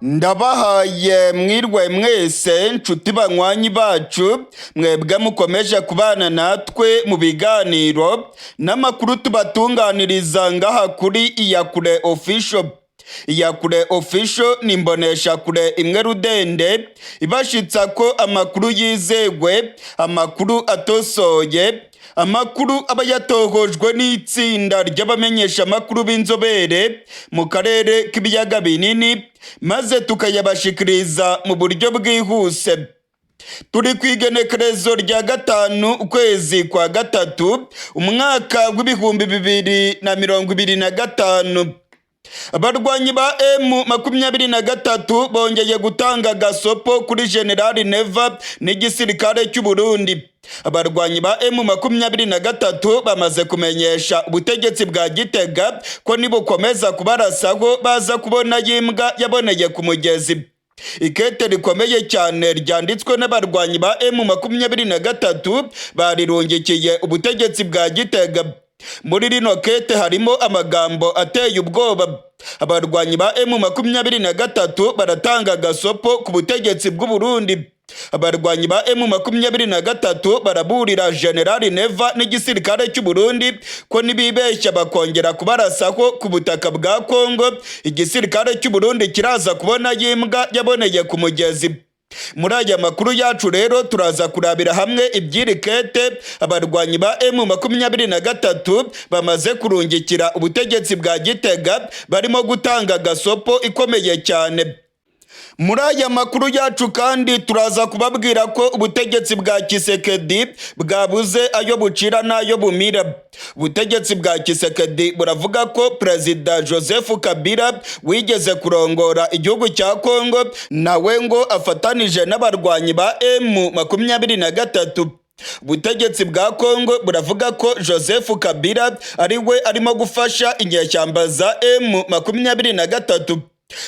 Ndabahaye mwirwe mwese nshuti banywanyi bacu mwebwe mukomeje kubana natwe mu biganiro n'amakuru tubatunganiriza ngaha kuri Iyakure Official. Iyakure Official ni imboneshakure imwe rudende ibashitsa ko amakuru yizegwe, amakuru atosoye, amakuru aba yatohojwe n'itsinda ry'abamenyesha amakuru b'inzobere mu karere k'ibiyaga binini, maze tukayabashikiriza mu buryo bwihuse. Turi ku igenekerezo rya 5 ukwezi kwa gatatu umwaka w'ibihumbi 2025. Abarwanyi ba M23 bongeye gutanga gasopo kuri General Neva n'igisirikare cy'u Burundi. Abarwanyi ba M23 bamaze kumenyesha ubutegetsi bwa Gitega ko nibukomeza kubarasaho baza kubona yimbwa yaboneye ku mugezi. Ikete rikomeye cyane ryanditswe n'abarwanyi ba M23 barirungikiye ubutegetsi bwa Gitega. Muri rino kete harimo amagambo ateye ubwoba. Abarwanyi ba M23 baratanga gasopo ku butegetsi bw'u Burundi. Abarwanyi ba M23 baraburira General Neva n'igisirikare cy'u Burundi ko nibibeshya bakongera kubarasaho ku butaka bwa Kongo, igisirikare cy'u Burundi kiraza kubona yimbwa yaboneye ku mugezi. Muri aya makuru yacu rero turaza kurabira hamwe ibyirikete abarwanyi ba M23 bamaze kurungikira ubutegetsi bwa Gitega barimo gutanga gasopo ikomeye cyane. Muri aya makuru yacu kandi turaza kubabwira ko ubutegetsi bwa Kisekedi bwabuze ayo bucira n'ayo bumira. Ubutegetsi bwa Kisekedi buravuga ko Perezida Joseph Kabila wigeze kurongora igihugu cya Kongo nawe ngo afatanije n'abarwanyi ba M23. Ubutegetsi bwa Kongo buravuga ko Joseph Kabila ari we arimo gufasha inyeshyamba za M23.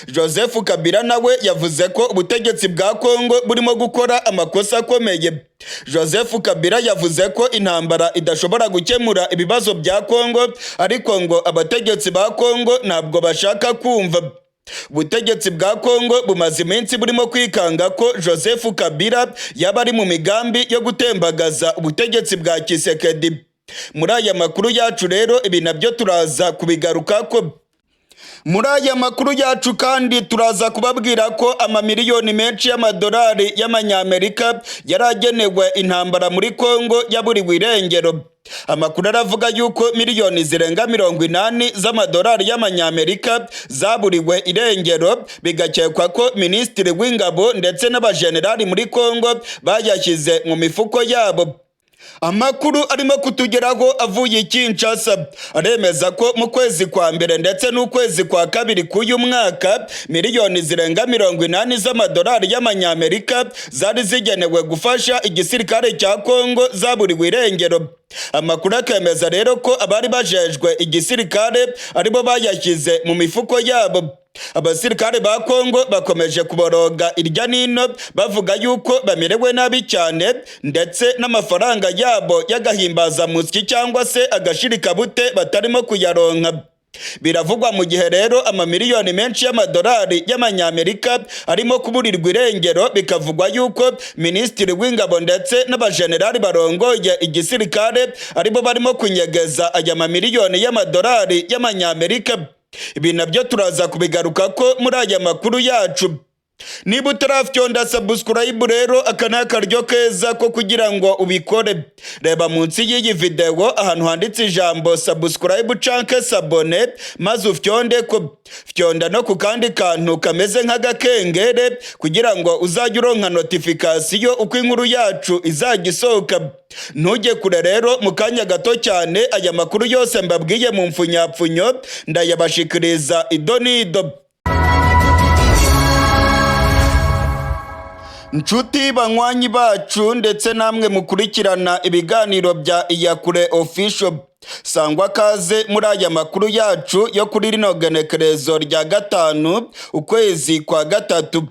Joseph Kabila nawe yavuze ko ubutegetsi bwa Kongo burimo gukora amakosa akomeye. Joseph Kabila yavuze ko intambara idashobora gukemura ibibazo bya Kongo, ariko ngo abategetsi ba Kongo ntabwo bashaka kumva. Ubutegetsi bwa Kongo bumaze iminsi burimo kwikanga ko Joseph Kabila yaba ari mu migambi yo gutembagaza ubutegetsi bwa Kisekedi. Muri aya makuru yacu rero ibi nabyo turaza kubigarukako. Muri aya makuru yacu kandi turaza kubabwira ko amamiliyoni menshi y'amadolari y'amanyamerika yaragenewe intambara muri Kongo yaburiwe irengero. Amakuru aravuga yuko miliyoni zirenga 80 z'amadolari y'amanyamerika zaburiwe irengero, bigakekwa ko Minisitiri w'Ingabo ndetse n'abajenerali muri Kongo bayashyize mu mifuko yabo. Amakuru arimo kutugeraho avuye Kinshasa aremeza ko mu kwezi kwa mbere ndetse n'ukwezi kwa kabiri k'uyu mwaka miliyoni zirenga 80 z'amadolari y'amanyamerika zari zigenewe gufasha igisirikare cya Kongo zaburiwe irengero. Amakuru akemeza rero ko abari bajejwe igisirikare aribo bayashyize mu mifuko yabo. Abasirikare ba Kongo bakomeje kuboroga irya nino bavuga yuko bamerewe nabi cyane, ndetse n'amafaranga yabo y'agahimbaza musyi cyangwa se agashirika bute batarimo kuyaronka. Biravugwa mu gihe rero amamiliyoni menshi y'amadolari y'amanyamerika arimo kuburirwa irengero, bikavugwa yuko Minisitiri w'Ingabo ndetse n'abajenerali barongoye igisirikare aribo barimo kunyegeza aya mamiliyoni y'amadolari y'amanyamerika. Ibi nabyo turaza kubigaruka ko muri aya makuru yacu. Niba utarafyonda subscribe rero aka ni akaryo keza ko kugira ngo ubikore. Reba munsi y'iyi video ahantu handitse ijambo subscribe canke sabone, maze ufyonde ko. Fyonda no ku kandi kantu kameze nk'agakengere kugira ngo uzajye uronka notification uko inkuru yacu izajya isohoka. Ntujye kure rero, mu kanya gato cyane aya makuru yose mbabwiye mu mfunyapfunyo ndayabashikiriza idonido. Nshuti banywanyi bacu ndetse namwe mukurikirana ibiganiro bya Iyakure Official, sangwa kaze muri aya makuru yacu yo kuri rino genekerezo rya 5 ukwezi kwa gatatu.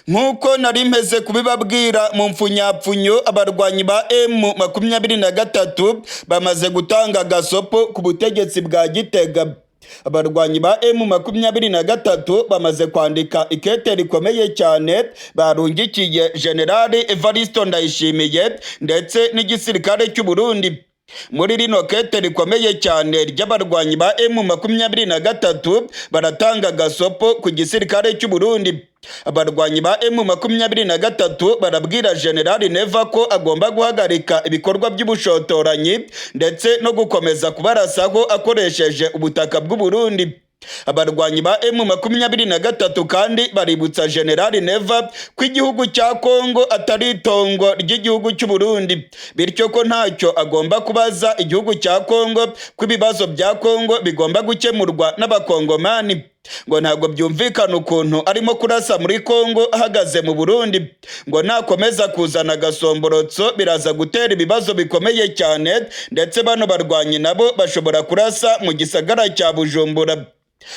Nkuko nari mpeze kubibabwira mu mfunyapfunyo, abarwanyi ba M23 bamaze gutanga gasopo ku butegetsi bwa Gitega. abarwanyi ba M23 bamaze kwandika ikete rikomeye cyane barungikiye General Evariste Ndayishimiye ndetse n'igisirikare cy'u Burundi. Muri rino kete rikomeye cyane ry'abarwanyi ba M23 baratanga gasopo ku gisirikare cy'u Burundi. Abarwanyi ba M23 barabwira General Neva ko agomba guhagarika ibikorwa by'ubushotoranyi ndetse no gukomeza kubarasaho akoresheje ubutaka bw'u Burundi. Abarwanyi ba M23 kandi baributsa General Neva ko igihugu cya Kongo atari itongo ry'igihugu cy'u Burundi, bityo ko ntacyo agomba kubaza igihugu cya Kongo, ko ibibazo bya Kongo bigomba gukemurwa n'abakongomani. Ngo ntabwo byumvikana ukuntu arimo kurasa muri Kongo ahagaze mu Burundi, ngo nakomeza kuzana gasomborotso biraza gutera ibibazo bikomeye cyane, ndetse bano barwanyi nabo bashobora kurasa mu gisagara cya Bujumbura.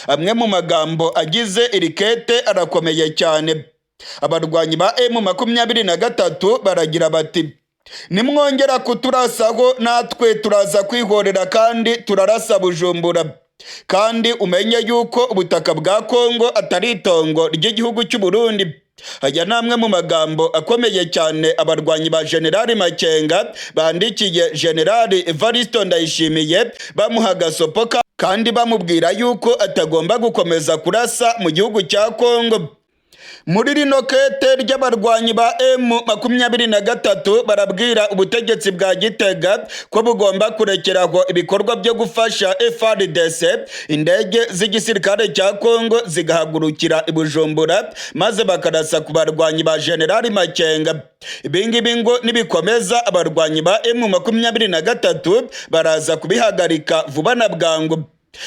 Amwe mu magambo agize iri kete arakomeye cyane. Abarwanyi ba M23 baragira bati: nimwongera kuturasaho natwe turaza kwihorera kandi turarasa Bujumbura. Kandi umenye yuko ubutaka bwa Kongo atari itongo ry'igihugu cy'u Burundi. Aya namwe mu magambo akomeye cyane abarwanyi ba General Makenga bandikiye General Evariste Ndayishimiye bamuha gasopo kandi bamubwira yuko atagomba gukomeza kurasa mu gihugu cya Kongo. Muri rino kete ry'abarwanyi ba M23 barabwira ubutegetsi bwa Gitega ko bugomba kurekeraho ibikorwa byo gufasha FARDC, indege z'igisirikare cya Kongo zigahagurukira i Bujumbura maze bakarasa ku barwanyi ba General Makenga. Ibingibi ngo nibikomeza abarwanyi ba M23 baraza kubihagarika vuba na bwangu.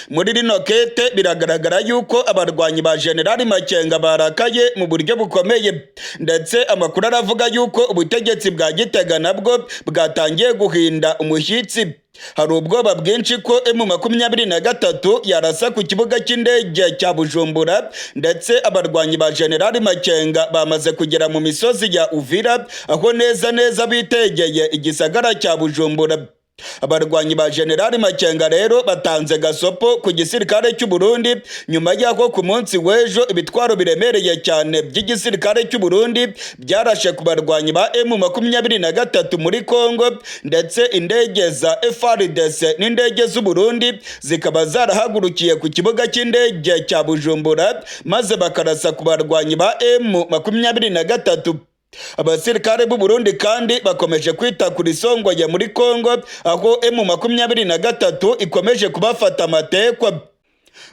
Muri rino kete biragaragara yuko abarwanyi ba General Makenga barakaye mu buryo bukomeye, ndetse amakuru aravuga yuko ubutegetsi bwa Gitega nabwo bwatangiye guhinda umushyitsi. Hari ubwoba bwinshi ko M23 yarasa ku kibuga cy'indege cya Bujumbura, ndetse abarwanyi ba General Makenga bamaze kugera mu misozi ya Uvira, aho neza bitegeye igisagara cya Bujumbura. Abarwanyi ba General Makenga rero batanze gasopo ku gisirikare cy'u Burundi nyuma y'aho ku munsi w'ejo ibitwaro biremereye cyane by'igisirikare cy'u Burundi byarashe ku barwanyi ba M23 muri Kongo, ndetse indege za FARDC n'indege z'u Burundi zikaba zarahagurukiye ku kibuga cy'indege cya Bujumbura maze bakarasa ku barwanyi ba M23. Abasirikare b'u Burundi kandi bakomeje kwita kuri songoye muri Kongo, aho M23 ikomeje kubafata amatekwa.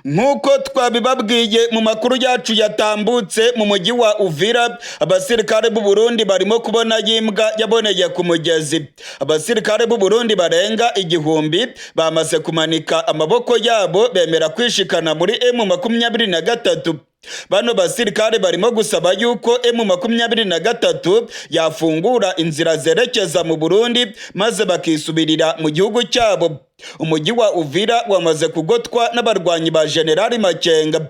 Nk'uko twabibabwiye mu makuru yacu yatambutse mu mujyi wa Uvira, abasirikare b'u Burundi barimo kubona yimbwa yaboneye ku mugezi. Abasirikare b'u Burundi barenga 1000 bamaze kumanika amaboko yabo bemera kwishikana muri M23. Bano basirikare barimo gusaba yuko M23 yafungura inzira zerekeza mu Burundi maze bakisubirira mu gihugu cyabo. Umujyi wa Uvira wamaze kugotwa n'abarwanyi ba General Makenga.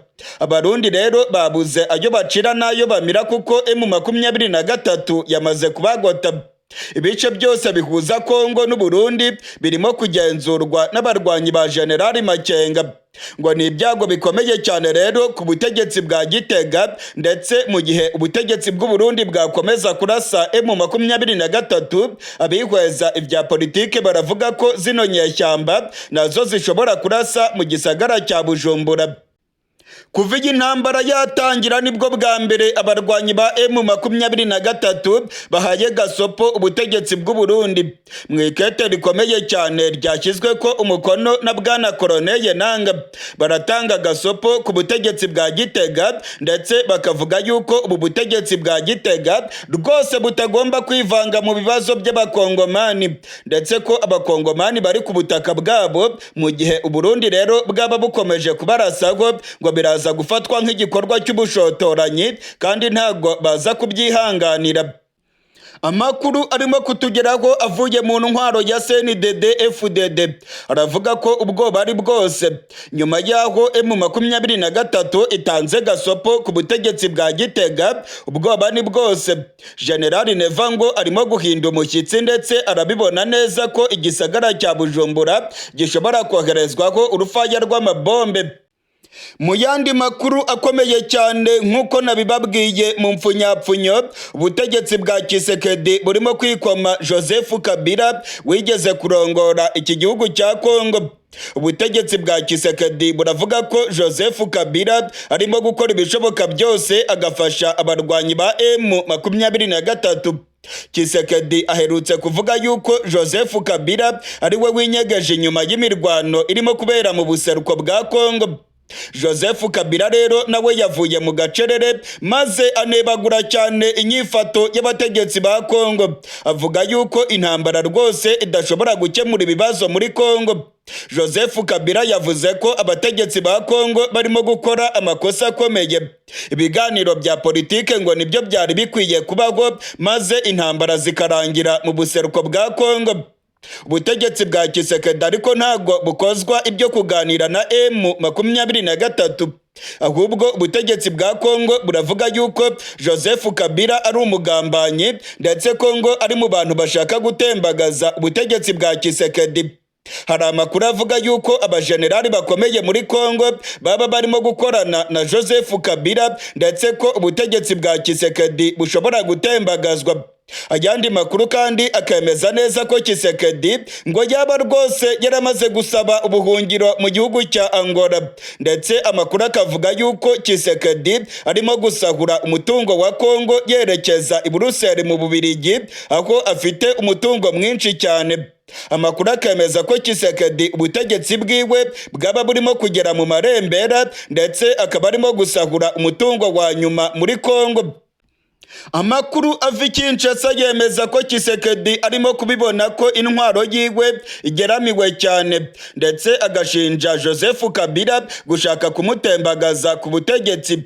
Abarundi rero babuze ayo bacira nayo bamira kuko M23 yamaze kubagota. Ibice byose bihuza Kongo n'u Burundi birimo kugenzurwa n'abarwanyi ba General Makenga. Ngo ni ibyago bikomeye cyane rero ku butegetsi bwa Gitega, ndetse mu gihe ubutegetsi bw'u Burundi bwakomeza kurasa M23, abihweza ibya politike baravuga ko zino nyeshyamba nazo zishobora kurasa mu gisagara cya Bujumbura. Kuva iyi ntambara yatangira nibwo bwa mbere abarwanyi ba M23 bahaye gasopo ubutegetsi bw'u Burundi. Mu ikete rikomeye cyane ryashyizwe ko umukono na bwana Colonel Nanga, baratanga gasopo ku butegetsi bwa Gitega, ndetse bakavuga yuko ubu butegetsi bwa Gitega rwose butagomba kwivanga mu bibazo by'abakongomani, ndetse ko abakongomani bari ku butaka bwabo, mu gihe u Burundi rero bwaba bukomeje kubarasaho ngo biraza gufatwa nk'igikorwa cy'ubushotoranyi kandi ntago baza kubyihanganira. Amakuru arimo kutugeraho avuye mu ntwaro ya CNDD FDD aravuga ko ubwoba ari bwose nyuma yaho M23 itanze gasopo ku butegetsi bwa Gitega. Ubwoba ni bwose. General Neva ngo arimo guhinda umushyitsi ndetse arabibona neza ko igisagara cya Bujumbura gishobora koherezwaho urufaya rw'amabombe. Mu yandi makuru akomeye cyane nk'uko nabibabwiye mu mfunyapfunyo, ubutegetsi bwa Tshisekedi burimo kwikoma Joseph Kabila wigeze kurongora iki gihugu cya Kongo. Ubutegetsi bwa Tshisekedi buravuga ko Joseph Kabila arimo gukora ibishoboka byose agafasha abarwanyi ba M23. Tshisekedi aherutse kuvuga yuko Joseph Kabila ari we winyegeje inyuma y'imirwano irimo kubera mu buseruko bwa Kongo. Joseph Kabila rero nawe yavuye mu gacerere maze anebagura cyane inyifato y'abategetsi ba Kongo, avuga yuko intambara rwose idashobora gukemura ibibazo muri Kongo. Joseph Kabila yavuze ko abategetsi ba Kongo barimo gukora amakosa akomeye. Ibiganiro bya politike ngo nibyo byari bikwiye kubaho maze intambara zikarangira mu buseruko bwa Kongo. Ubutegetsi bwa Tshisekedi ariko ntago bukozwa ibyo kuganira na M23, ahubwo ubutegetsi bwa Kongo buravuga yuko Joseph Kabila ari umugambanyi ndetse Kongo ari mu bantu bashaka gutembagaza ubutegetsi bwa Tshisekedi. Hari amakuru avuga yuko abajenerali bakomeye muri Kongo baba barimo gukorana na Joseph Kabila ndetse ko ubutegetsi bwa Tshisekedi bushobora gutembagazwa. Ayandi makuru kandi akemeza neza ko Tshisekedi ngo yaba rwose yaramaze gusaba ubuhungiro mu gihugu cya Angola, ndetse amakuru akavuga yuko Tshisekedi arimo gusahura umutungo wa Kongo yerekeza i Buruseli mu Bubiligi, aho afite umutungo mwinshi cyane. Amakuru akemeza ko Tshisekedi ubutegetsi bwiwe bwaba burimo kugera mu marembera ndetse akaba arimo gusahura umutungo wa nyuma muri Kongo. Amakuru ava Kinshasa yemeza ko Tshisekedi arimo kubibona ko intwaro yiwe igeramiwe cyane, ndetse agashinja Joseph Kabila gushaka kumutembagaza ku butegetsi.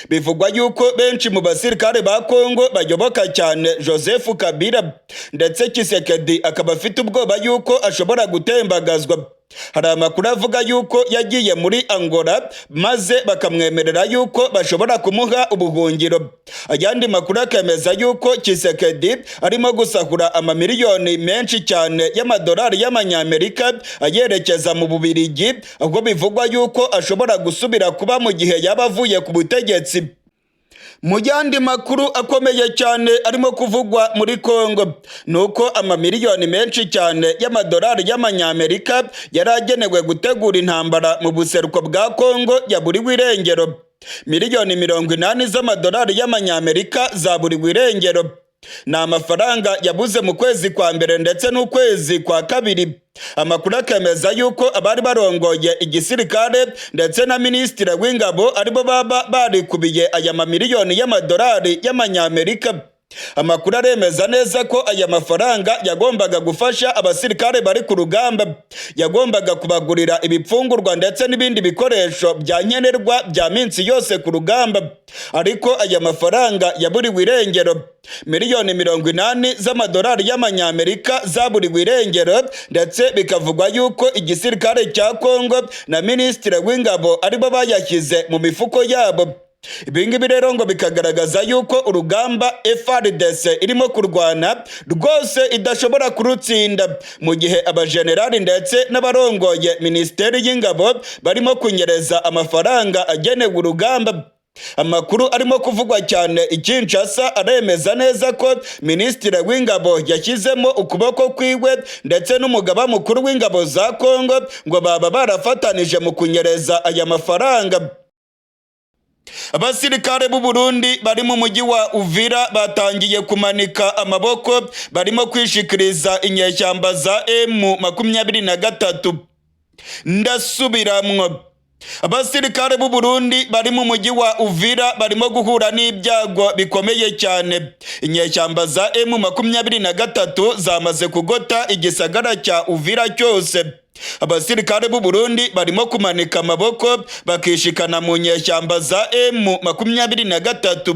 Bivugwa yuko benshi mu basirikare ba Kongo bayoboka cyane Joseph Kabila, ndetse Tshisekedi akaba afite ubwoba yuko ashobora gutembagazwa. Hari amakuru avuga yuko yagiye muri Angola maze bakamwemerera yuko bashobora kumuha ubuhungiro. Ayandi makuru akemeza yuko Tshisekedi arimo gusahura amamiliyoni menshi cyane y'amadolari y'amanyamerika ayerekeza mu Bubiligi, ahubwo bivugwa yuko ashobora gusubira kuba mu gihe yaba avuye ku butegetsi. Mu yandi makuru akomeye cyane arimo kuvugwa muri Kongo nuko amamiliyoni menshi cyane y'amadolari y'amanyamerika yaragenewe gutegura intambara mu buseruko bwa Kongo yaburiwe irengero. Miliyoni 80 z'amadolari y'amanyamerika zaburiwe irengero. Ni amafaranga yabuze mu kwezi kwa mbere ndetse n'ukwezi kwa kabiri. Amakuru akemeza yuko abari barongoye igisirikare ndetse na minisitiri w'ingabo aribo baba barikubiye aya mamiliyoni y'amadolari y'amanyamerika. Amakuru aremeza neza ko aya mafaranga yagombaga gufasha abasirikare bari ku rugamba, yagombaga kubagurira ibipfungurwa ndetse n'ibindi bikoresho bya nkenerwa bya minsi yose ku rugamba, ariko aya mafaranga yaburiwe irengero. Miliyoni 80 z'amadolari y'amanyamerika zaburiwe irengero, ndetse bikavugwa yuko igisirikare cya Kongo na minisitiri w'ingabo aribo bayashyize mu mifuko yabo. Ibingibi rero ngo bikagaragaza yuko urugamba FARDC irimo kurwana rwose idashobora kurutsinda, mu gihe abajenerali ndetse n'abarongoye minisiteri y'ingabo barimo kunyereza amafaranga agenewe urugamba. Amakuru arimo kuvugwa cyane i Kinshasa aremeza neza ko minisitiri w'ingabo yashyizemo ukuboko kwiwe ndetse n'umugaba mukuru w'ingabo za Kongo ngo baba barafatanije mu kunyereza aya mafaranga. Abasirikare b'u Burundi bari mu mujyi wa Uvira batangiye kumanika amaboko, barimo kwishikiriza inyeshyamba za M23. Ndasubiramwo. Abasirikare b'u Burundi bari mu mujyi wa Uvira barimo guhura n'ibyago bikomeye cyane. Inyeshyamba za M23 zamaze kugota igisagara cya Uvira cyose. Abasirikare b'u Burundi barimo kumanika amaboko bakishikana mu nyeshyamba za M23.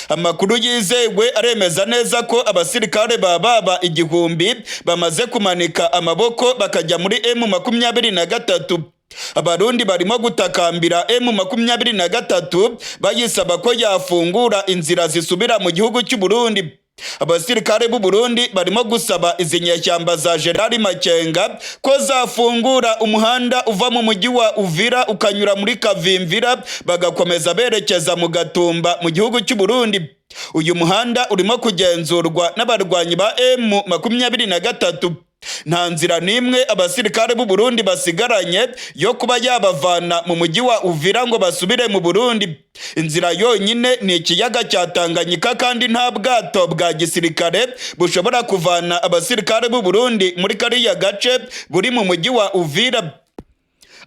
Amakuru yizewe aremeza neza ko abasirikare baba igihumbi bamaze kumanika amaboko bakajya muri M23. Abarundi barimo gutakambira M23 bayisaba ko yafungura inzira zisubira mu gihugu cy'u Burundi. Abasirikare b'u Burundi barimo gusaba izi nyeshyamba za General Makenga ko zafungura umuhanda uva mu mujyi wa Uvira ukanyura muri Kavimvira bagakomeza berekeza mu Gatumba mu gihugu cy'u Burundi. Uyu muhanda urimo kugenzurwa n'abarwanyi ba M23. Nta nzira n'imwe abasirikare b'u Burundi basigaranye yo kuba yabavana mu mujyi wa Uvira ngo basubire mu Burundi. Inzira yonyine ni ikiyaga cya Tanganyika kandi nta bwato bwa gisirikare bushobora kuvana abasirikare b'u Burundi muri kariya gace buri mu mujyi wa Uvira.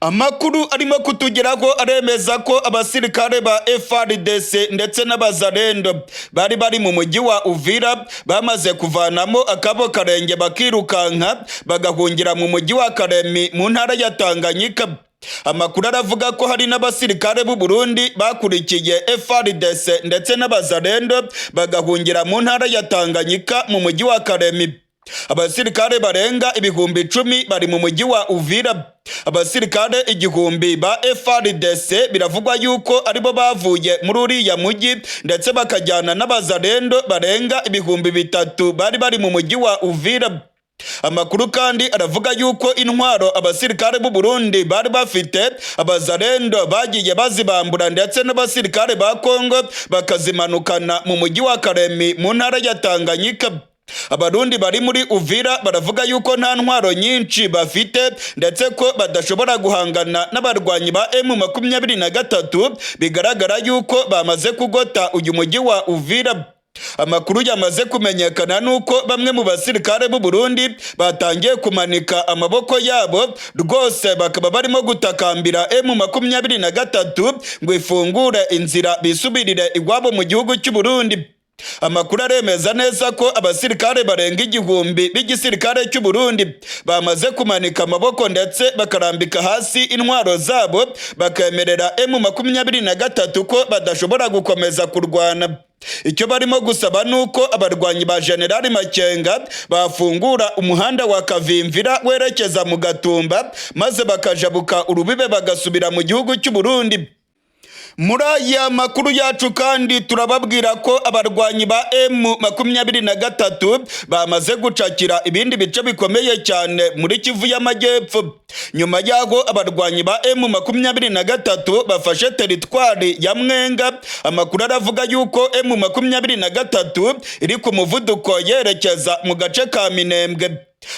Amakuru arimo kutugeraho aremeza ko abasirikare ba FARDC ndetse n'abazarendo bari mu mujyi wa Uvira bamaze kuvanamo akabo karenge bakirukanka bagahungira mu mujyi wa Karemi mu ntara ya Tanganyika. Amakuru aravuga ko hari n'abasirikare b'u Burundi bakurikiye FARDC ndetse n'abazarendo bagahungira mu ntara ya Tanganyika mu mujyi wa Karemi. Abasirikare barenga ibihumbi 10 bari mu mujyi wa Uvira. Abasirikare igihumbi ba FARDC biravugwa yuko aribo bavuye muri uriya mujyi ndetse bakajyana n'abazarendo barenga ibihumbi 3 bari mu mujyi wa Uvira. Amakuru kandi aravuga yuko intwaro abasirikare b'u Burundi bari bafite abazarendo bagiye bazibambura ndetse n'abasirikare ba Kongo bakazimanukana mu mujyi wa Karemi mu ntara ya Tanganyika. Abarundi bari muri Uvira baravuga yuko nta ntwaro nyinshi bafite ndetse ko badashobora guhangana n'abarwanyi ba M23 bigaragara yuko bamaze kugota uyu mujyi wa Uvira. Amakuru yamaze kumenyekana nuko bamwe mu basirikare b'u Burundi batangiye kumanika amaboko yabo rwose bakaba barimo gutakambira M23 ngo ifungure inzira bisubirire iwabo mu gihugu cy'u Burundi. Amakuru aremeza neza ko abasirikare barenga igihumbi b'igisirikare cy'u Burundi bamaze kumanika amaboko ndetse bakarambika hasi intwaro zabo bakemerera M23 ko badashobora gukomeza kurwana. Icyo barimo gusaba nuko abarwanyi ba General Makenga bafungura umuhanda wa Kavimvira werekeza mu Gatumba maze bakajabuka urubibe bagasubira mu gihugu cy'u Burundi. Muri aya makuru yacu kandi turababwira ko abarwanyi ba M23 bamaze gucakira ibindi bice bikomeye cyane muri Kivu y'Amajyepfo. Nyuma yaho abarwanyi ba M23 bafashe teritwari ya Mwenga, amakuru aravuga yuko M23 iri ku muvuduko yerekeza mu gace ka Minembwe.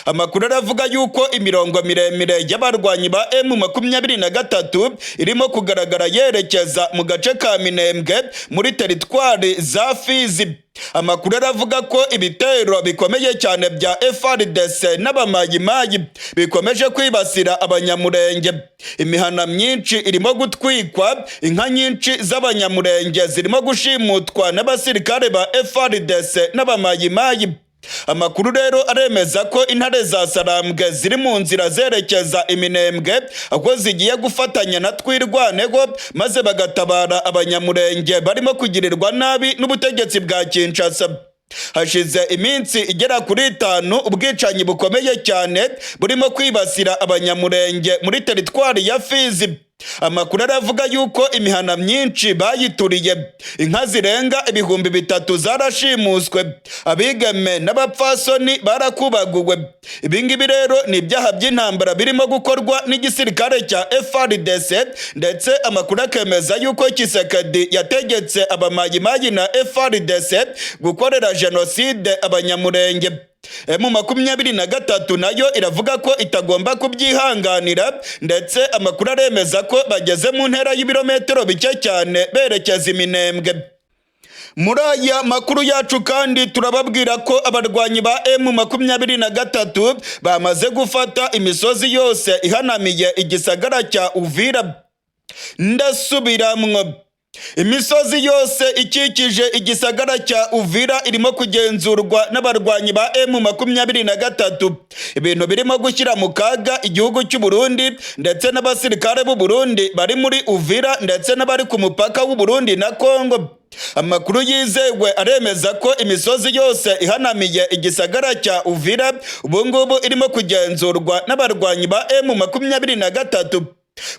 Amakuru aravuga yuko imirongo miremire y'abarwanyi ba M23 irimo kugaragara yerekeza mu gace ka Minembwe muri teritwari za Fizi. Amakuru aravuga ko ibitero bikomeye cyane bya FARDC n'abamayimayi bikomeje kwibasira abanyamurenge. Imihana myinshi irimo gutwikwa, inka nyinshi z'abanyamurenge zirimo gushimutwa n'abasirikare ba FARDC n'abamayimayi. Amakuru rero aremeza ko intare za Sarambwe ziri mu nzira zerekeza Iminembwe aho zigiye gufatanya na Twirwaneho maze bagatabara abanyamurenge barimo kugirirwa nabi n'ubutegetsi bwa Kinshasa. Hashize iminsi igera kuri 5 ubwicanyi bukomeye cyane burimo kwibasira abanyamurenge muri teritwari ya Fizi. Amakuru aravuga yuko imihana myinshi bayituriye, inka zirenga ibihumbi 3 zarashimuswe, abigeme n'abapfasoni barakubaguwe. Ibingibi rero ni ibyaha by'intambara birimo gukorwa n'igisirikare cya FARDC ndetse amakuru akemeza yuko Kisekedi yategetse abamayimayi na FARDC gukorera jenoside abanyamurenge. M23 nayo iravuga ko itagomba kubyihanganira ndetse amakuru aremeza ko bageze mu ntera y'ibirometero bike cyane berekeza Iminembwe. Muri aya makuru yacu kandi turababwira ko abarwanyi ba M23 bamaze gufata imisozi yose ihanamiye igisagara cya Uvira. Ndasubiramwo, imisozi yose ikikije igisagara cya Uvira irimo kugenzurwa n'abarwanyi ba M23. Ibintu birimo gushyira mu kaga igihugu cy'u Burundi ndetse n'abasirikare b'u Burundi bari muri Uvira ndetse n'abari ku mupaka w'u Burundi na Kongo. Amakuru yizewe aremeza ko imisozi yose ihanamiye igisagara cya Uvira ubu ngubu irimo kugenzurwa n'abarwanyi ba M23.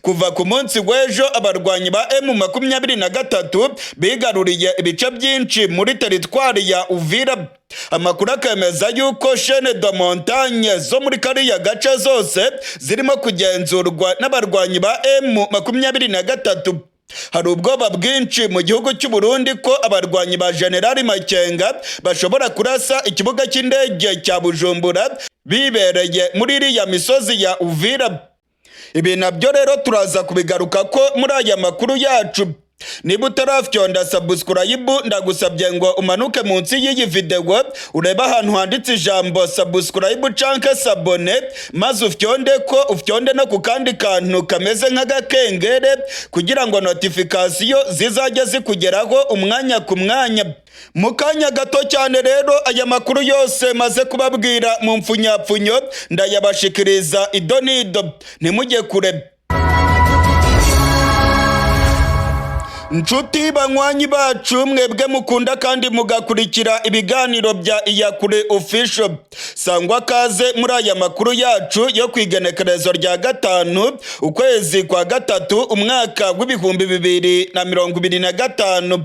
Kuva ku munsi w'ejo abarwanyi ba M23 bigaruriye ibice byinshi muri teritwari ya Uvira. Amakuru akemeza yuko chaine de montagne zo muri kariya gace zose zirimo kugenzurwa n'abarwanyi ba M23. Hari ubwoba bwinshi mu gihugu cy'u Burundi ko abarwanyi ba General Makenga bashobora kurasa ikibuga cy'indege cya Bujumbura bibereye muri iriya misozi ya Uvira. Ibi nabyo rero turaza kubigaruka ko muri aya makuru yacu. Niba utarafyonda subscribe ndagusabye ngo umanuke munsi y'iyi video ureba ahantu handitse ijambo subscribe canke sabone, maze ufyonde no ku kandi kantu kameze nk'agakengere kugira ngo notification zizajya zikugeraho umwanya ku mwanya. Mu kanya gato cyane rero aya makuru yose maze kubabwira mu mfunyapfunyo ndayabashikiriza idonido, ntimujye kure. Nshuti banywanyi bacu mwebwe mukunda kandi mugakurikira ibiganiro bya Iyakure Official, sangwa kaze muri aya makuru yacu yo kwigenekerezo rya 5 ukwezi kwa 3 umwaka w'ibihumbi 2025.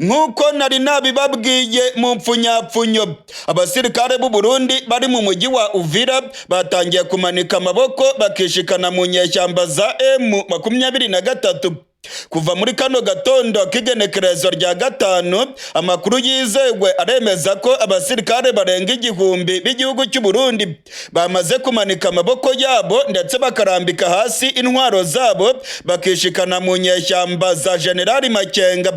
Nk'uko nari nabibabwiye mu mfunyapfunyo, abasirikare b'u Burundi bari mu mujyi wa Uvira batangiye kumanika amaboko bakishikana mu nyeshyamba za M23. Kuva muri kano gatondo k'igenekerezo rya 5 amakuru yizewe aremeza ko abasirikare barenga 1000 b'igihugu cy'u Burundi bamaze kumanika amaboko yabo ndetse bakarambika hasi intwaro zabo bakishikana mu nyeshyamba za General Makenga.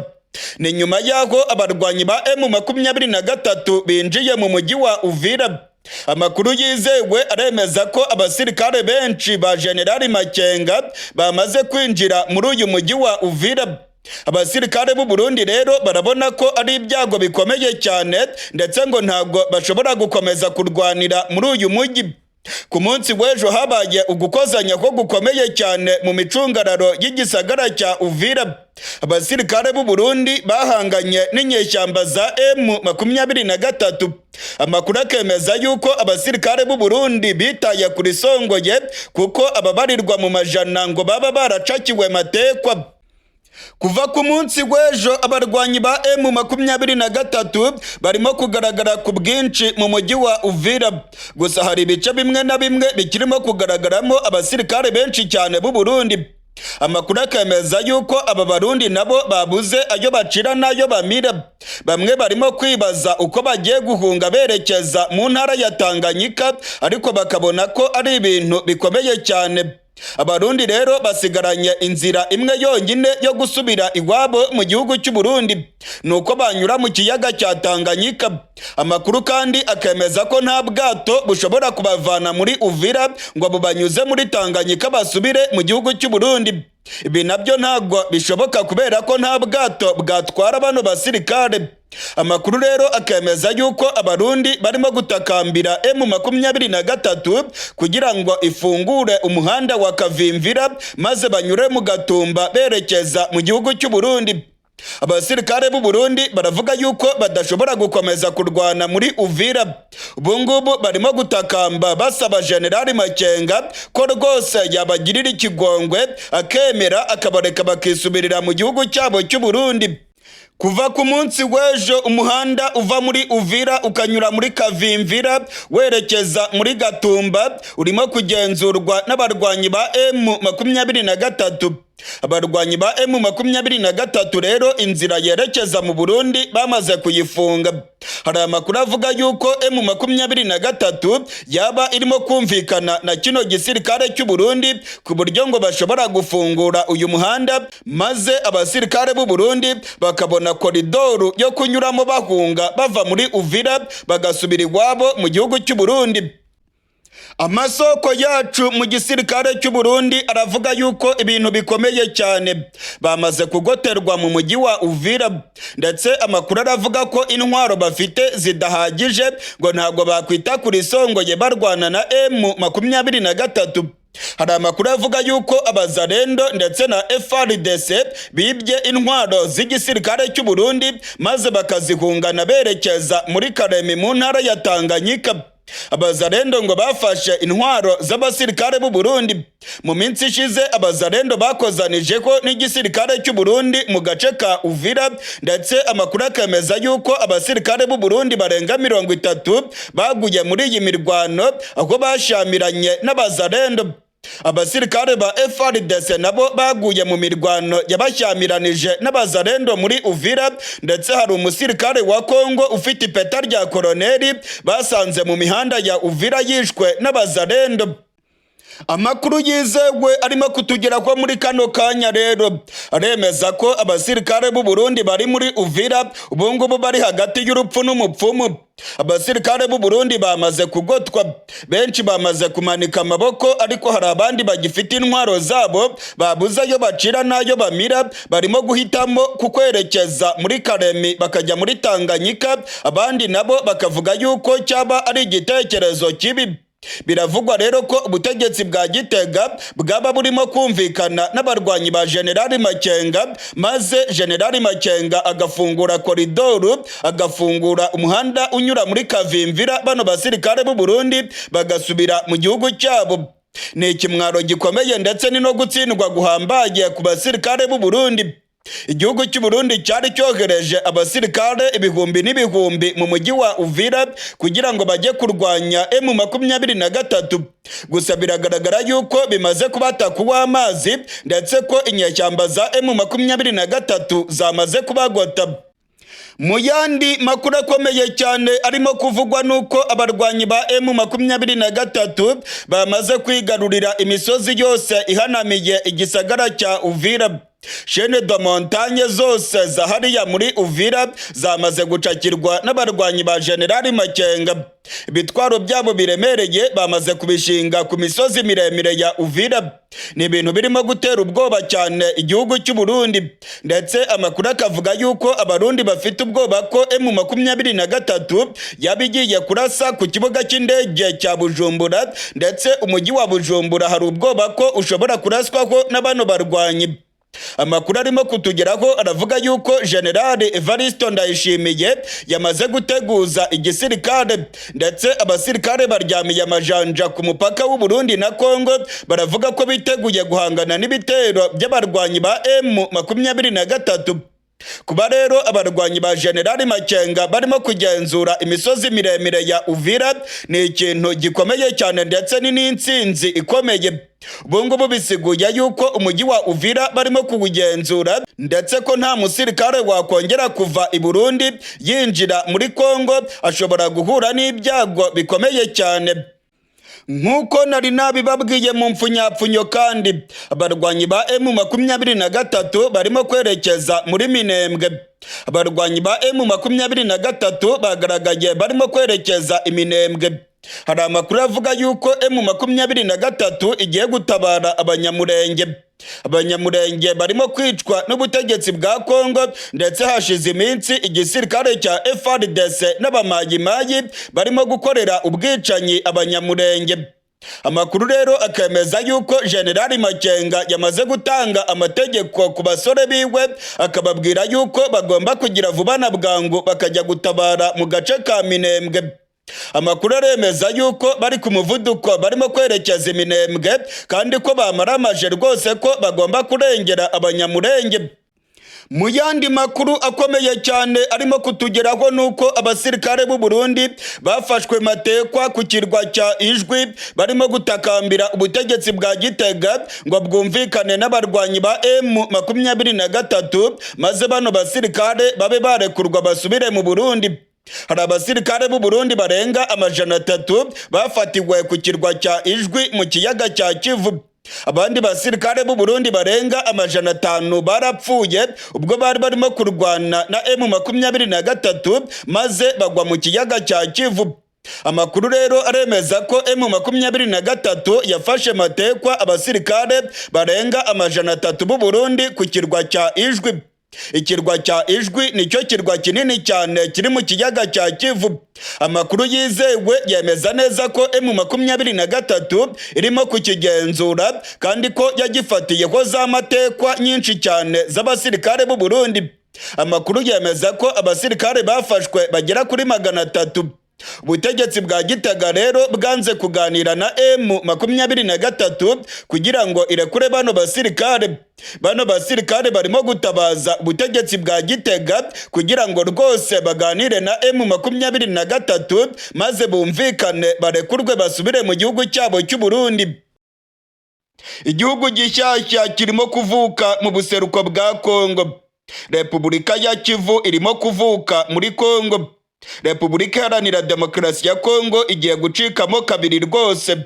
Ni nyuma yaho abarwanyi ba M23 binjiye mu mujyi wa Uvira. Amakuru yizewe aremeza ko abasirikare benshi ba General Makenga bamaze kwinjira muri uyu mujyi wa Uvira. Abasirikare b'u Burundi rero barabona ko ari ibyago bikomeye cyane ndetse ngo ntabwo bashobora gukomeza kurwanira muri uyu mujyi. Ku munsi w'ejo habaye ugukozanya ko gukomeye cyane mu micungararo y'igisagara cya Uvira. Abasirikare b'u Burundi bahanganye n'inyeshyamba za M23. Amakuru akemeza yuko abasirikare b'u Burundi bitaye kuri songoye kuko ababarirwa mu majana ngo baba baracakiwe matekwa. Kuva ku munsi w'ejo abarwanyi ba M23 barimo kugaragara ku bwinshi mu mujyi wa Uvira. Gusa hari ibice bimwe na bimwe bikirimo kugaragaramo abasirikare benshi cyane b'u Burundi. Amakuru akemeza yuko aba barundi nabo babuze ayo bacira n'ayo bamira. Bamwe barimo kwibaza uko bagiye guhunga berekeza mu ntara ya Tanganyika, ariko bakabona ko ari ibintu bikomeye cyane. Abarundi rero basigaranye inzira imwe yonyine yo gusubira iwabo mu gihugu cy'u Burundi, nuko banyura mu kiyaga cya Tanganyika. Amakuru kandi akemeza ko nta bwato bushobora kubavana muri Uvira ngo bubanyuze muri Tanganyika basubire mu gihugu cy'u Burundi. Ibi nabyo ntabwo bishoboka kubera ko nta bwato bwatwara bano basirikare. Amakuru rero akemeza yuko abarundi barimo gutakambira M23 kugira ngo ifungure umuhanda wa Kavimvira maze banyure mu Gatumba berekeza mu gihugu cy'u Burundi. Abasirikare b'u Burundi baravuga yuko badashobora gukomeza kurwana muri Uvira. Ubu ngubu barimo gutakamba basaba General Makenga ko rwose yabagirira ikigongwe akemera akabareka bakisubirira mu gihugu cyabo cy'u Burundi. Kuva ku munsi w'ejo umuhanda uva muri Uvira ukanyura muri Kavimvira werekeza muri Gatumba urimo kugenzurwa n'abarwanyi ba M23. Abarwanyi ba M23 rero inzira yerekeza mu Burundi bamaze kuyifunga. Hari amakuru avuga yuko M23 yaba irimo kumvikana na kino gisirikare cy'u Burundi ku buryo ngo bashobora gufungura uyu muhanda maze abasirikare b'u Burundi bakabona koridoru yo kunyuramo bahunga bava muri Uvira bagasubira iwabo mu gihugu cy'u Burundi. Amasoko yacu mu gisirikare cy'u Burundi aravuga yuko ibintu bikomeye cyane bamaze kugoterwa mu mujyi wa Uvira, ndetse amakuru aravuga ko intwaro bafite zidahagije ngo ntabwo bakwita kuri songoye barwana na M23. Hari amakuru avuga yuko abazarendo ndetse na FARDC bibye intwaro z'igisirikare cy'u Burundi maze bakazihungana berekeza muri Karemi mu ntara ya Tanganyika. Abazarendo ngo bafashe intwaro z'abasirikare b'u Burundi. Mu minsi ishize abazarendo bakozanije ko n'igisirikare cy'u Burundi mu gace ka Uvira, ndetse amakuru akemeza yuko abasirikare b'u Burundi barenga 30 baguye muri iyi mirwano aho bashamiranye n'abazarendo. Abasirikare ba FARDC nabo baguye mu mirwano yabashyamiranije n'abazarendo muri Uvira, ndetse hari umusirikare wa Kongo ufite ipeta rya koloneli basanze mu mihanda ya Uvira yishwe n'abazarendo. Amakuru yizewe arimo kutugera ko muri kano kanya rero aremeza ko abasirikare b'u Burundi bari muri Uvira ubungubu bari hagati y'urupfu n'umupfumu. Abasirikare b'u Burundi bamaze kugotwa, benshi bamaze kumanika amaboko, ariko hari abandi bagifite intwaro zabo babuze ayo bacira n'ayo bamira, barimo guhitamo kukwerekeza muri Karemi bakajya muri Tanganyika, abandi nabo bakavuga yuko cyaba ari igitekerezo kibi. Biravugwa rero ko ubutegetsi bwa Gitega bwaba burimo kumvikana n'abarwanyi ba General Makenga, maze General Makenga agafungura koridoru, agafungura umuhanda unyura muri Kavimvira, bano basirikare b'u Burundi bagasubira mu gihugu cyabo. Ni ikimwaro gikomeye ndetse ni no gutsindwa guhambaye ku basirikare b'u Burundi. Igihugu cy'u Burundi cyari cyohereje abasirikare ibihumbi n'ibihumbi mu mujyi wa Uvira kugira ngo bajye kurwanya M23. Gusa biragaragara yuko bimaze kubata w'amazi, ndetse ko inyeshyamba za M23 zamaze kubagota. Mu yandi makuru akomeye cyane arimo kuvugwa nuko abarwanyi ba M23 bamaze kwigarurira imisozi yose ihanamiye igisagara cya Uvira. Chaine de montagne zose zahariya muri Uvira zamaze gucakirwa n'abarwanyi ba General Makenga. Ibitwaro byabo biremereye bamaze kubishinga ku misozi miremire ya Uvira. Ni ibintu birimo gutera ubwoba cyane igihugu cy'u Burundi, ndetse amakuru akavuga yuko abarundi bafite ubwoba ko M23 yabigiye kurasa ku kibuga cy'indege cya Bujumbura, ndetse umujyi wa Bujumbura hari ubwoba ko ushobora kuraswaho n'abano barwanyi. Amakuru arimo kutugeraho aravuga yuko General Evariste Ndayishimiye yamaze guteguza igisirikare, ndetse abasirikare baryamiye amajanja ku mupaka w'u Burundi na Kongo, baravuga ko biteguye guhangana n'ibitero by'abarwanyi ba M23. Kuba rero abarwanyi ba General Makenga barimo kugenzura imisozi miremire ya Uvira ni ikintu gikomeye cyane, ndetse ni n'intsinzi ikomeye. Ubungubu bisiguye yuko umujyi wa Uvira barimo kuwugenzura, ndetse ko nta musirikare wakongera kuva i Burundi yinjira muri Kongo ashobora guhura n'ibyago bikomeye cyane. Nkuko nari nabibabwiye mu mfunyapfunyo kandi abarwanyi ba M23 barimo kwerekeza muri Minembwe. Abarwanyi ba M23 bagaragaye barimo kwerekeza Iminembwe. Hari amakuru avuga yuko M23 igiye gutabara abanyamurenge. Abanyamurenge barimo kwicwa n'ubutegetsi bwa Kongo, ndetse hashize iminsi igisirikare cya FARDC n'abamayimayi barimo gukorera ubwicanyi abanyamurenge. Amakuru rero akemeza yuko General Makenga yamaze gutanga amategeko ku basore biwe, akababwira yuko bagomba kugira vuba na bwangu bakajya gutabara mu gace ka Minembwe. Amakuru aremeza yuko bari ku muvuduko barimo kwerekeza Iminembwe, kandi ko bamaramaje rwose ko bagomba kurengera abanyamurenge. Mu yandi makuru akomeye cyane arimo kutugeraho nuko abasirikare b'u Burundi bafashwe matekwa ku kirwa cya Ijwi, barimo gutakambira ubutegetsi bwa Gitega ngo bwumvikane n'abarwanyi ba M23 maze bano basirikare babe barekurwa basubire mu Burundi. Hari abasirikare b'u Burundi barenga 300 bafatiwe ku kirwa cya Ijwi mu kiyaga cya Kivu. Abandi basirikare b'u Burundi barenga 500 barapfuye ubwo bari barimo kurwana na M23 maze bagwa mu kiyaga cya Kivu. Amakuru rero aremeza ko M23 yafashe matekwa abasirikare barenga 300 b'u Burundi ku kirwa cya Ijwi. Ikirwa cya Ijwi nicyo kirwa kinini cyane kiri mu kiyaga cya Kivu. Amakuru yizewe yemeza neza ko M23 irimo kukigenzura kandi ko yagifatiyeho za matekwa nyinshi cyane z'abasirikare b'u Burundi. Amakuru yemeza ko abasirikare bafashwe bagera kuri 300. Ubutegetsi bwa Gitega rero bwanze kuganira na M23 kugira ngo irekure bano basirikare. Bano basirikare barimo gutabaza ubutegetsi bwa Gitega kugira ngo rwose baganire na M23 maze bumvikane barekurwe basubire mu gihugu cyabo cy'u Burundi. Igihugu gishyashya kirimo kuvuka mu buseruko bwa Kongo. Repubulika ya Kivu irimo kuvuka muri Kongo. Repubulika Iharanira Demokarasi ya Kongo igiye gucikamo kabiri rwose.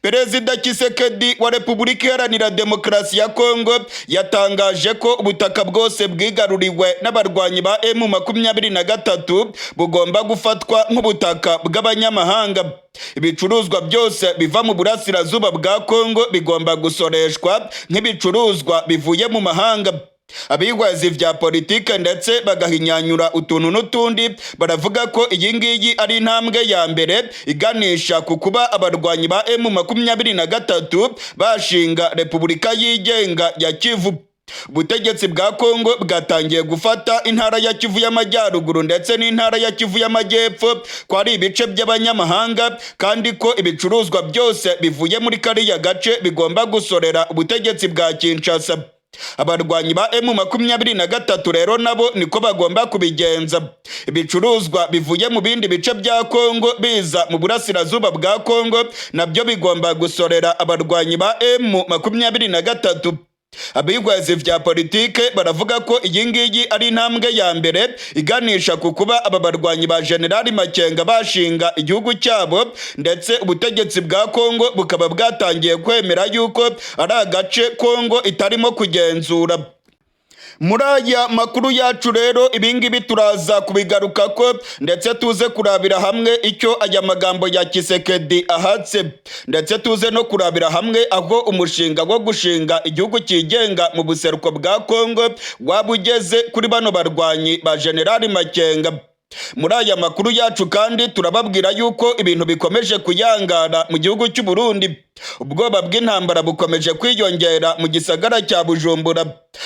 Perezida Tshisekedi wa Repubulika Iharanira Demokarasi ya Kongo yatangaje ko ubutaka bwose bwigaruriwe n'abarwanyi ba M23 bugomba gufatwa nk'ubutaka bw'abanyamahanga. Ibicuruzwa byose biva mu burasirazuba bwa Kongo bigomba gusoreshwa nk'ibicuruzwa bivuye mu mahanga. Abihwezi vya politike ndetse bagahinyanyura utuntu n'utundi baravuga ko iyi ngiyi ari intambwe ya mbere iganisha ku kuba abarwanyi ba M23 bashinga Repubulika yigenga ya Kivu. Ubutegetsi bwa Kongo bwatangiye gufata intara ya Kivu y'Amajyaruguru ndetse n'intara ya Kivu y'Amajyepfo ko ari ibice by'abanyamahanga kandi ko ibicuruzwa byose bivuye muri kariya gace bigomba gusorera ubutegetsi bwa Kinshasa. Abarwanyi ba M23 rero nabo niko bagomba kubigenza. Ibicuruzwa bivuye mu bindi bice bya Kongo biza mu burasirazuba bwa Kongo nabyo bigomba gusorera abarwanyi ba M23. Abihwezi vya politike baravuga ko iyi ngiyi ari intambwe ya mbere iganisha ku kuba aba barwanyi ba General Makenga bashinga igihugu cyabo ndetse ubutegetsi bwa Kongo bukaba bwatangiye kwemera yuko ari agace Kongo itarimo kugenzura. Muri aya makuru yacu rero ibingibi turaza kubigaruka ko ndetse tuze kurabira hamwe icyo aya magambo ya Tshisekedi ahatse ndetse tuze no kurabira hamwe aho umushinga wo gushinga igihugu kigenga mu buseruko bwa Kongo wabugeze kuri bano barwanyi ba General Makenga. Muri aya makuru yacu kandi turababwira yuko ibintu bikomeje kuyangana mu gihugu cy'u Burundi. Ubwoba bw'intambara bukomeje kwiyongera mu gisagara cya Bujumbura.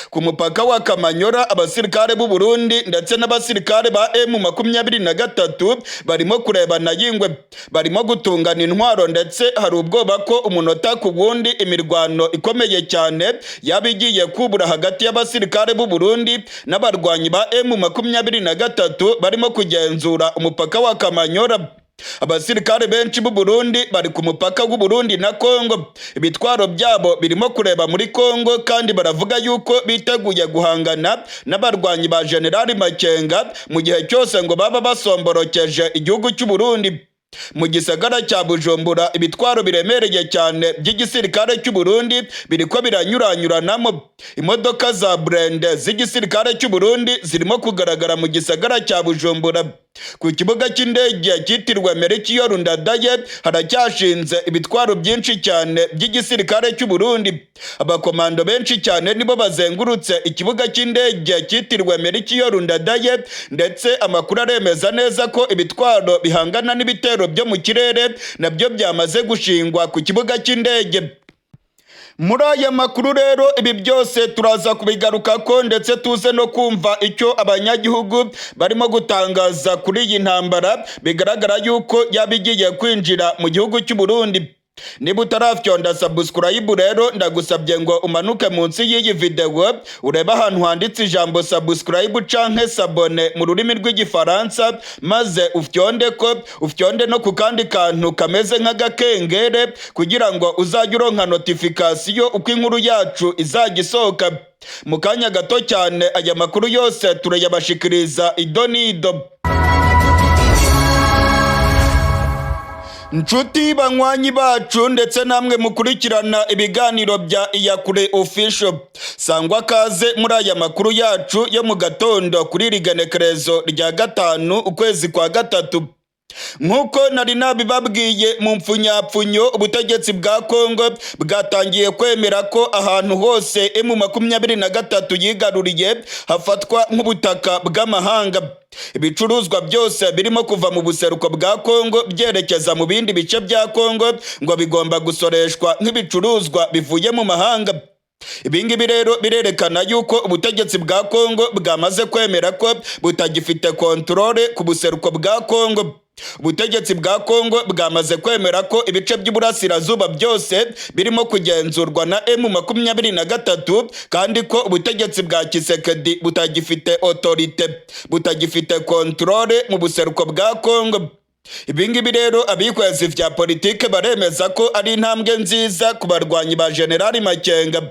Ku mupaka wa Kamanyora abasirikare b'u Burundi ndetse n'abasirikare ba M23 barimo kurebana yingwe, barimo gutungana intwaro ndetse hari ubwoba ko umunota ku wundi imirwano ikomeye cyane yabigiye kubura hagati y'abasirikare b'u Burundi n'abarwanyi ba M23 barimo kugenzura umupaka wa Kamanyora. Abasirikare benshi b'u Burundi bari ku mupaka w'u Burundi na Kongo. Ibitwaro byabo birimo kureba muri Kongo kandi baravuga yuko biteguye guhangana n'abarwanyi ba General Makenga mu gihe cyose ngo baba basomborokeje igihugu cy'u Burundi. Mu gisagara cya Bujumbura ibitwaro biremereye cyane by'igisirikare cy'u Burundi biriko biranyuranyuranamo. Imodoka za Brende z'igisirikare cy'u Burundi zirimo kugaragara mu gisagara cya Bujumbura. Ku kibuga cy'indege cyitiriwe Melchior Ndadaye haracyashinze ibitwaro byinshi cyane by'igisirikare cy'u Burundi. Abakomando benshi cyane nibo bazengurutse ikibuga cy'indege cyitiriwe Melchior Ndadaye ndetse amakuru aremeza neza ko ibitwaro bihangana n'ibitero byo mu kirere nabyo byamaze gushingwa ku kibuga cy'indege. Muri aya makuru rero ibi byose turaza kubigaruka ko ndetse tuze no kumva icyo abanyagihugu barimo gutangaza kuri iyi ntambara bigaragara yuko yabigiye kwinjira mu gihugu cy'u Burundi. Niba utarafyonda subscribe rero ndagusabye ngo umanuke munsi y'iyi video ureba ahantu handitse ijambo subscribe canke s'abone mu rurimi rw'igifaransa maze ufyonde no ku kandi kantu kameze nk'agakengere kugira ngo uzajye uronka notification uko inkuru yacu izajya isohoka. Mu kanya gato cyane aya makuru yose turayabashikiriza idonido. Nshuti banywanyi bacu ndetse namwe mukurikirana ibiganiro bya Iyakure Official, sangwa kaze muri aya makuru yacu yo mu gatondo kuri rigenekerezo rya 5 ukwezi kwa 3. nk'uko nari nabibabwiye mu mpfunyapfunyo, ubutegetsi bwa Kongo bwatangiye kwemera ko ahantu hose M23 yigaruriye hafatwa nk'ubutaka bw'amahanga. Ibicuruzwa byose birimo kuva mu buseruko bwa Kongo byerekeza mu bindi bice bya Kongo ngo bigomba gusoreshwa nk'ibicuruzwa bivuye mu mahanga. Ibingibi rero birerekana yuko ubutegetsi bwa Kongo bwamaze kwemera ko butagifite kontrole ku buseruko bwa Kongo. Ubutegetsi bwa Kongo bwamaze kwemera ko ibice by'uburasirazuba byose birimo kugenzurwa na M23 kandi ko ubutegetsi bwa Tshisekedi butagifite autorite, butagifite kontrole mu buseruko bwa Kongo. Ibingibi rero abikwezi vya politike baremeza ko ari intambwe nziza ku barwanyi ba General Makenga.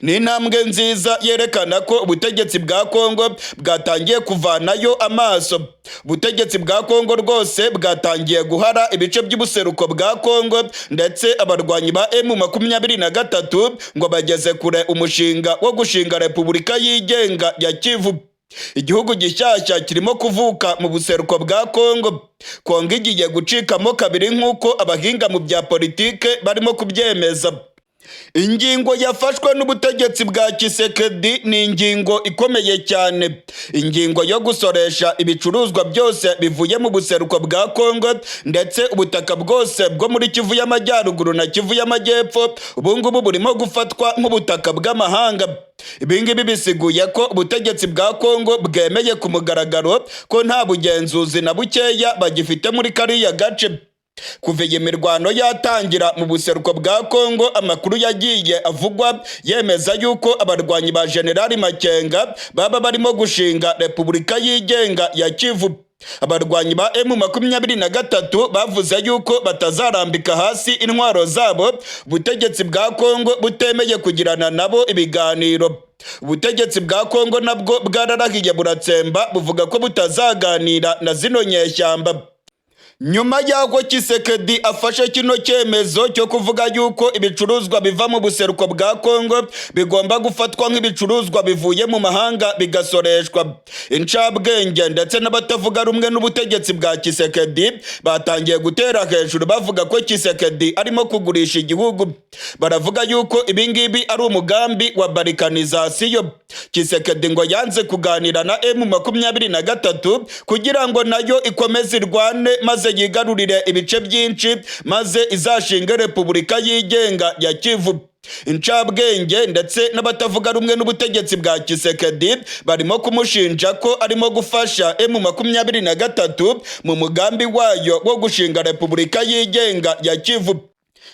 Ni intambwe nziza yerekana ko ubutegetsi bwa Kongo bwatangiye kuvanayo amaso. Ubutegetsi bwa Kongo rwose bwatangiye guhara ibice by'ubuseruko bwa Kongo, ndetse abarwanyi ba M23 ngo bageze kure umushinga wo gushinga Repubulika yigenga ya Kivu. Igihugu gishyashya kirimo kuvuka mu buseruko bwa Kongo. Kongo igiye gucikamo kabiri nk'uko abahinga mu bya politike barimo kubyemeza. Ingingo yafashwe n'ubutegetsi bwa Tshisekedi ni ingingo ikomeye cyane. Ingingo yo gusoresha ibicuruzwa byose bivuye mu buseruko bwa Kongo, ndetse ubutaka bwose bwo muri Kivu y'Amajyaruguru na Kivu y'Amajyepfo ubungubu burimo gufatwa nk'ubutaka bw'amahanga. Ibingibi bisiguye ko ubutegetsi bwa Kongo bwemeye ku mugaragaro ko nta bugenzuzi na bukeya bagifite muri kariya gace. Kuva iyi mirwano yatangira mu buseruko bwa Kongo, amakuru yagiye avugwa yemeza yuko abarwanyi ba General Makenga baba barimo gushinga Repubulika yigenga ya Kivu. Abarwanyi ba M23 bavuze yuko batazarambika hasi intwaro zabo, ubutegetsi bwa Kongo butemeye kugirana nabo ibiganiro. Ubutegetsi bwa Kongo nabwo bwararahiye buratsemba buvuga ko butazaganira na zino nyeshyamba. Nyuma y'aho Tshisekedi afashe kino cyemezo cyo kuvuga yuko ibicuruzwa biva mu buseruko bwa Kongo bigomba gufatwa nk'ibicuruzwa bivuye mu mahanga bigasoreshwa, incabwenge ndetse n'abatavuga rumwe n'ubutegetsi bwa Tshisekedi batangiye gutera hejuru bavuga ko Tshisekedi arimo kugurisha igihugu. Baravuga yuko ibingibi ari umugambi wa balkanization. Tshisekedi ngo yanze kuganira na M23 kugira ngo nayo ikomeze irwane maze yigarurire ibice byinshi maze izashinga Repubulika yigenga ya Kivu. Incabwenge ndetse n'abatavuga rumwe n'ubutegetsi bwa Tshisekedi barimo kumushinja ko arimo gufasha M23 mu mugambi wayo wo gushinga Repubulika yigenga ya Kivu.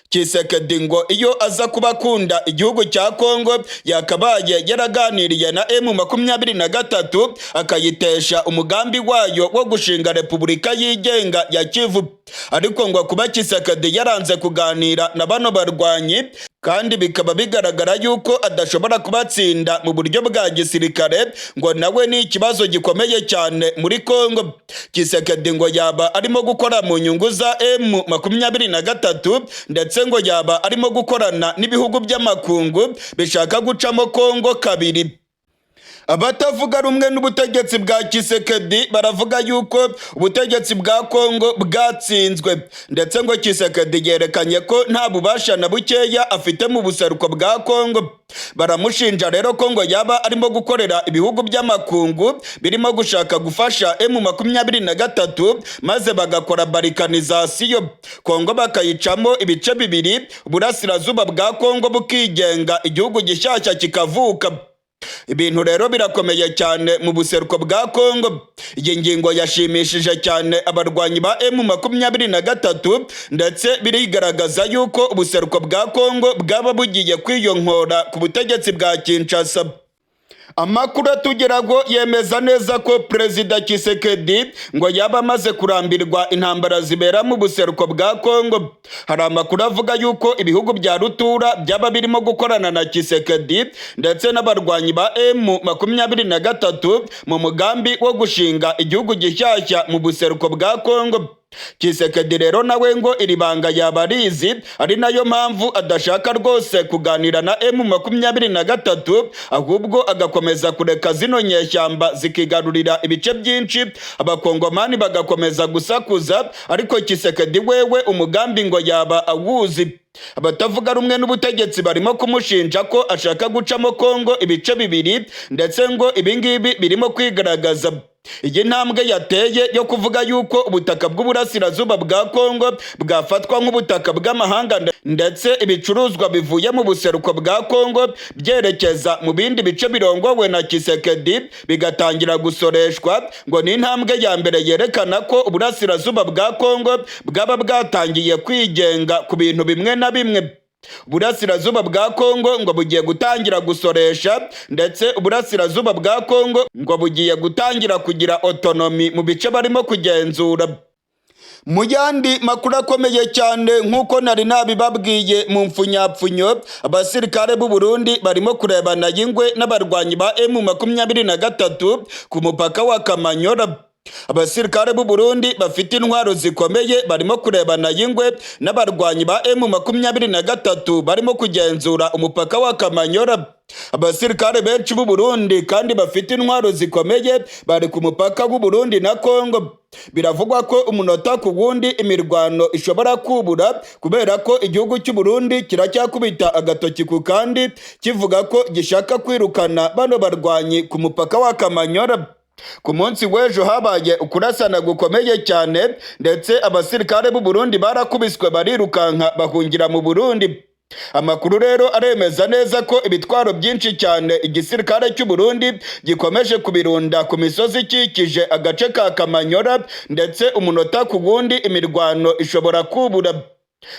Tshisekedi ngo iyo aza kuba akunda igihugu cya Kongo yakabaye yaraganiriye na M23 akayitesha umugambi wayo wo gushinga Repubulika yigenga ya Kivu. Ariko ngo kuba Tshisekedi yaranze kuganira na bano barwanyi kandi bikaba bigaragara yuko adashobora kubatsinda mu buryo bwa gisirikare, ngo nawe ni ikibazo gikomeye cyane muri Kongo. Tshisekedi ngo yaba arimo gukora mu nyungu za M23 ndetse ngo yaba arimo gukorana n'ibihugu by'amakungu bishaka gucamo Kongo kabiri. Abatavuga rumwe n'ubutegetsi bwa Tshisekedi baravuga yuko ubutegetsi bwa Kongo bwatsinzwe, ndetse ngo Tshisekedi yerekanye ko nta bubasha na bukeya afite mu buseruko bwa Kongo. Baramushinja rero ko ngo yaba arimo gukorera ibihugu by'amakungu birimo gushaka gufasha M23 maze bagakora balkanization. Kongo bakayicamo ibice bibiri, uburasirazuba bwa Kongo bukigenga, igihugu gishyashya kikavuka. Ibintu rero birakomeye cyane mu buseruko bwa Kongo. Iyi ngingo yashimishije cyane abarwanyi ba M23 ndetse birigaragaza yuko ubuseruko bwa Kongo bwaba bugiye kwiyonkora ku butegetsi bwa Kinshasa. Amakuru atugeraho yemeza neza ko Perezida Tshisekedi ngo yaba amaze kurambirwa intambara zibera mu buseruko bwa Kongo. Hari amakuru avuga yuko ibihugu bya rutura byaba birimo gukorana na Tshisekedi ndetse n'abarwanyi ba M23 mu mugambi wo gushinga igihugu gishyashya mu buseruko bwa Kongo. Tshisekedi rero nawe ngo iri banga yaba arizi, ari nayo mpamvu adashaka rwose kuganira na M23, ahubwo agakomeza kureka zino nyeshyamba zikigarurira ibice byinshi, abakongomani bagakomeza gusakuza, ariko Tshisekedi wewe umugambi ngo yaba awuzi. Abatavuga rumwe n'ubutegetsi barimo kumushinja ko ashaka gucamo Kongo ibice bibiri, ndetse ngo ibingibi birimo kwigaragaza. Iyi ntambwe yateye yo kuvuga yuko ubutaka bw'uburasirazuba bwa Kongo bwafatwa nk'ubutaka bw'amahanga, ndetse ibicuruzwa bivuye mu buseruko bwa Kongo byerekeza mu bindi bice birongowe na Tshisekedi bigatangira gusoreshwa, ngo ni intambwe ya mbere yerekana ko uburasirazuba bwa Kongo bwaba bwatangiye kwigenga ku bintu bimwe na bimwe. Uburasirazuba bwa Kongo ngo bugiye gutangira gusoresha, ndetse uburasirazuba bwa Kongo ngo bugiye gutangira kugira autonomy mu bice barimo kugenzura. Mu yandi makuru akomeye cyane nk'uko nari nabibabwiye mu mfunyapfunyo, abasirikare b'u Burundi barimo kurebana y'ingwe n'abarwanyi ba M23 ku mupaka wa Kamanyola. Abasirikare b'u Burundi bafite intwaro zikomeye barimo kurebana y'ingwe n'abarwanyi ba M23 barimo kugenzura umupaka wa Kamanyola. Abasirikare benshi b'u Burundi kandi bafite intwaro zikomeye bari ku mupaka w'u Burundi na Kongo. Biravugwa ko umunota ku wundi imirwano ishobora kubura, kubera ko igihugu cy'u Burundi kiracyakubita agatoki ku kandi kivuga ko gishaka kwirukana bano barwanyi ku mupaka wa Kamanyola. Ku munsi w'ejo habaye ukurasana gukomeye cyane, ndetse abasirikare b'u Burundi barakubiswe barirukanka bahungira mu Burundi. Amakuru rero aremeza neza ko ibitwaro byinshi cyane igisirikare cy'u Burundi gikomeje kubirunda ku misozi ikikije agace ka Kamanyola, ndetse umunota ku wundi imirwano ishobora kubura.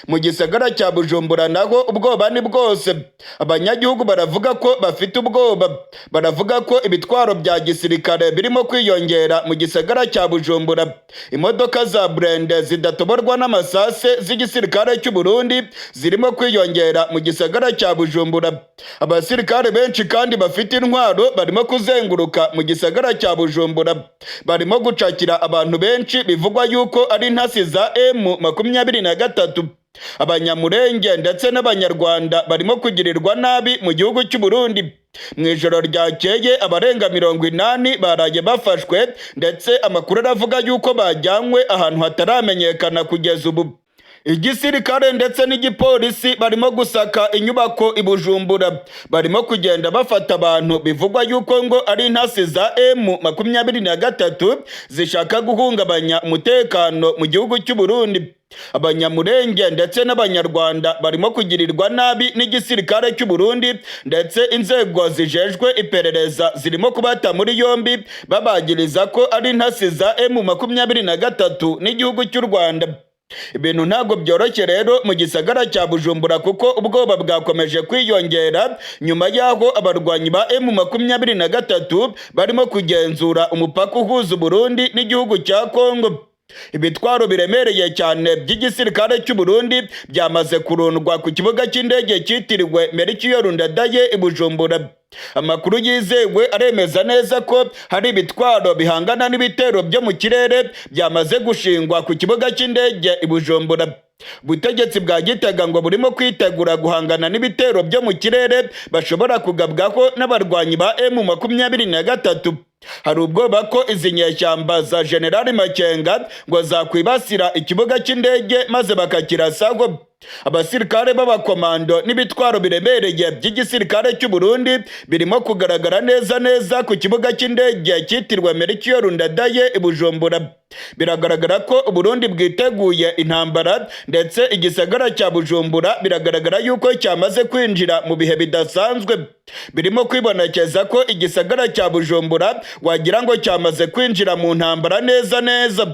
Mu gisagara cya Bujumbura naho ubwoba ni bwose. Abanyagihugu baravuga ko bafite ubwoba, baravuga ko ibitwaro bya gisirikare birimo kwiyongera mu gisagara cya Bujumbura. Imodoka za Blende zidatoborwa n'amasase z'igisirikare cy'u Burundi zirimo kwiyongera mu gisagara cya Bujumbura. Abasirikare benshi kandi bafite intwaro barimo kuzenguruka mu gisagara cya Bujumbura, barimo gucakira abantu benshi bivugwa yuko ari intasi za M23. Abanyamurenge ndetse n'abanyarwanda barimo kugirirwa nabi mu gihugu cy'u Burundi. Mu ijoro ryakeye abarenga 80 baraye bafashwe, ndetse amakuru aravuga yuko bajyanywe ahantu hataramenyekana kugeza ubu. Igisirikare ndetse n'igipolisi barimo gusaka inyubako i Bujumbura, barimo kugenda bafata abantu bivugwa yuko ngo ari intasi za M23 zishaka guhungabanya umutekano mu gihugu cy'u Burundi. Abanyamurenge ndetse n'abanyarwanda barimo kugirirwa nabi n'igisirikare cy'u Burundi, ndetse inzego zijejwe iperereza zirimo kubata muri yombi babagiriza ko ari intasi za M23 n'igihugu cy'u Rwanda. Ibintu ntabwo byoroshye rero mu gisagara cya Bujumbura, kuko ubwoba bwakomeje kwiyongera nyuma y'aho abarwanyi ba M23 barimo kugenzura umupaka uhuza u Burundi n'igihugu cya Kongo. Ibitwaro biremereye cyane by'igisirikare cy'u Burundi byamaze kurundwa ku kibuga cy'indege cyitiriwe Melchior Ndadaye i Bujumbura. Amakuru yizewe aremeza neza ko hari ibitwaro bihangana n'ibitero byo mu kirere byamaze gushingwa ku kibuga cy'indege i Bujumbura. Ubutegetsi bwa Gitega ngo burimo kwitegura guhangana n'ibitero byo mu kirere bashobora kugabwaho n'abarwanyi ba M23. Hari ubwoba ko izi nyeshyamba za General Makenga ngo zakwibasira ikibuga cy'indege maze bakakirasaho. Abasirikare b'abakomando n'ibitwaro biremereye by'igisirikare cy'u Burundi birimo kugaragara neza ku kibuga cy'indege cyitiriwe Melchior Ndadaye i Bujumbura. Biragaragara ko u Burundi bwiteguye intambara, ndetse igisagara cya Bujumbura biragaragara yuko cyamaze kwinjira mu bihe bidasanzwe. Birimo kwibonekeza ko igisagara cya Bujumbura wagira ngo cyamaze kwinjira mu ntambara neza.